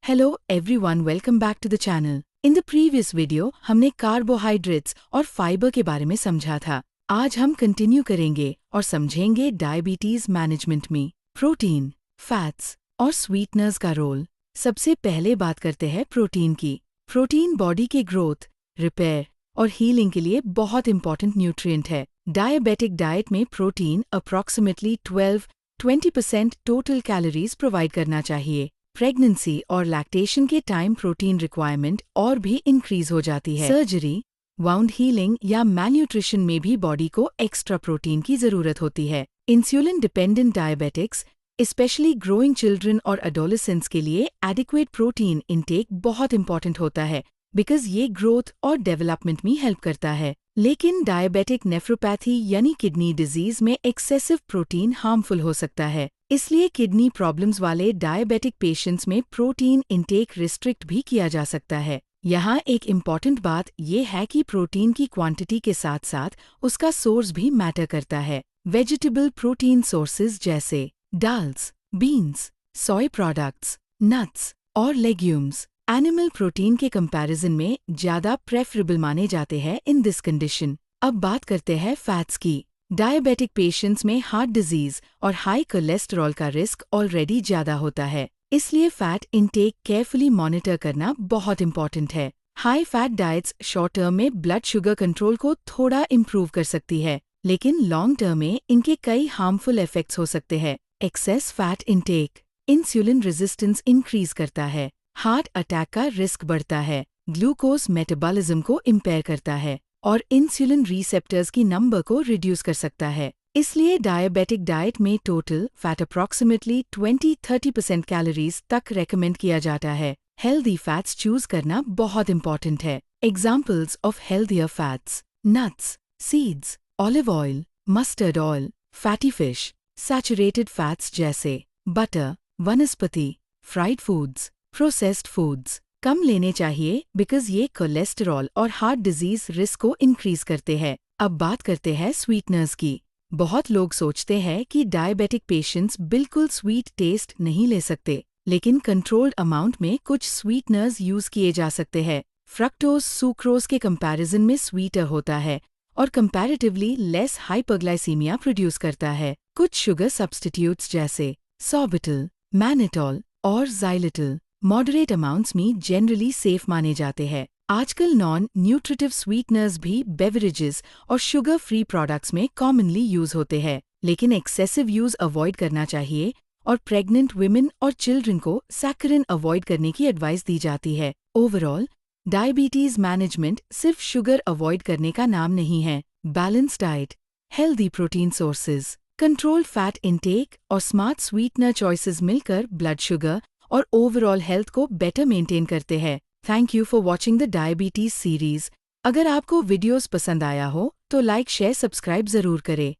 Hello everyone, welcome back to the channel. In the previous video हमने carbohydrates और fibre के बारे में समझा था। आज हम कंटिन्यू करेंगे और समझेंगे डायबिटीज मैनेजमेंट में प्रोटीन, फैट्स और स्वीटनर्स का रोल। सबसे पहले बात करते हैं प्रोटीन की। प्रोटीन बॉडी के ग्रोथ, रिपेयर और हीलिंग के लिए बहुत इंपॉर्टेंट न्यूट्रिएंट है। डायबिटिक डाइट में protein approximately 12-20% total calories provide करना चाहिए। प्रेगनेंसी और लैक्टेशन के टाइम प्रोटीन रिक्वायरमेंट और भी इंक्रीज हो जाती है। सर्जरी, वाउंड हीलिंग या मैल्न्यूट्रिशन में भी बॉडी को एक्स्ट्रा प्रोटीन की जरूरत होती है। Insulin dependent diabetics, specially growing children और एडोलेसेंट्स के लिए एडिक्वेट प्रोटीन इंटेक बहुत इंपॉर्टेंट होता है, बिकॉज ये ग्रोथ और डेवलपमेंट में हेल्प करता है। लेकिन डायबिटिक नेफ्रोपैथी यानी किडनी डिजीज में एक्सेसिव प्रोटीन हार्मफुल हो सकता है, इसलिए किडनी प्रॉब्लम्स वाले डायबिटिक पेशेंट्स में प्रोटीन इंटेक रिस्ट्रिक्ट भी किया जा सकता है। यहाँ एक इम्पॉर्टेंट बात यह है कि प्रोटीन की क्वांटिटी के साथ साथ उसका सोर्स भी मैटर करता है। वेजिटेबल प्रोटीन सोर्सेज जैसे दाल्स, बीन्स, सोय प्रोडक्ट्स, नट्स और लेग्यूम्स एनिमल प्रोटीन के कंपैरिजन में ज्यादा प्रेफरेबल माने जाते हैं इन दिस कंडीशन। अब बात करते हैं फैट्स की। डायबिटिक पेशेंट्स में हार्ट डिजीज और हाई कोलेस्टेरॉल का रिस्क ऑलरेडी ज्यादा होता है, इसलिए फैट इंटेक केयरफुली मॉनिटर करना बहुत इंपॉर्टेंट है। High fat diets short term में ब्लड शुगर कंट्रोल को थोड़ा इम्प्रूव कर सकती है, लेकिन लॉन्ग टर्म में इनके कई हार्मफुल इफेक्ट्स हो सकते हैं। Access fat intake insulin resistance increase करता है, हार्ट अटैक का रिस्क बढ़ता है, ग्लूकोज मेटाबॉलिज्म को इम्पेयर करता है और इंसुलिन रिसेप्टर्स की नंबर को रिड्यूस कर सकता है। इसलिए डायबिटिक डाइट में टोटल फैट अप्रॉक्सीमेटली 20-30% कैलोरीज तक रेकमेंड किया जाता है। हेल्दी फैट्स चूज करना बहुत इंपॉर्टेंट है। Examples of healthier fats: nuts, seeds, olive oil, mustard oil, fatty fish, saturated fats जैसे बटर, वनस्पति, फ्राइड फूड्स, प्रोसेस्ड फूड्स कम लेने चाहिए बिकॉज ये कोलेस्टेरॉल और हार्ट डिजीज रिस्क को इंक्रीज करते हैं। अब बात करते हैं स्वीटनर्स की। बहुत लोग सोचते हैं कि डायबिटिक पेशेंट्स बिल्कुल स्वीट टेस्ट नहीं ले सकते, लेकिन कंट्रोल्ड अमाउंट में कुछ स्वीटनर्स यूज किए जा सकते हैं। फ्रक्टोज सुक्रोज के कंपैरिजन में स्वीटर होता है और कंपैरेटिवली लेस हाइपरग्लाइसीमिया प्रोड्यूस करता है। कुछ शुगर सब्स्टिट्यूट्स जैसे सॉर्बिटल, मैनिटॉल और ज़ाइलिटल मॉडरेट अमाउंट्स में जनरली सेफ माने जाते हैं। आजकल नॉन न्यूट्रिटिव स्वीटनर्स भी बेवरेजेस और शुगर फ्री प्रोडक्ट्स में कॉमनली यूज होते हैं, लेकिन एक्सेसिव यूज अवॉइड करना चाहिए और प्रेग्नेंट वुमेन और चिल्ड्रन को सैकरिन अवॉइड करने की एडवाइस दी जाती है। ओवरऑल डायबिटीज मैनेजमेंट सिर्फ शुगर अवॉइड करने का नाम नहीं है। Balance diet, healthy protein sources, controlled fat intake और स्मार्ट स्वीटनर चॉइसेस मिलकर ब्लड शुगर और ओवरऑल हेल्थ को बेटर मेंटेन करते हैं। Thank you for watching the diabetes series. अगर आपको वीडियोस पसंद आया हो तो लाइक, शेयर, सब्सक्राइब जरूर करें।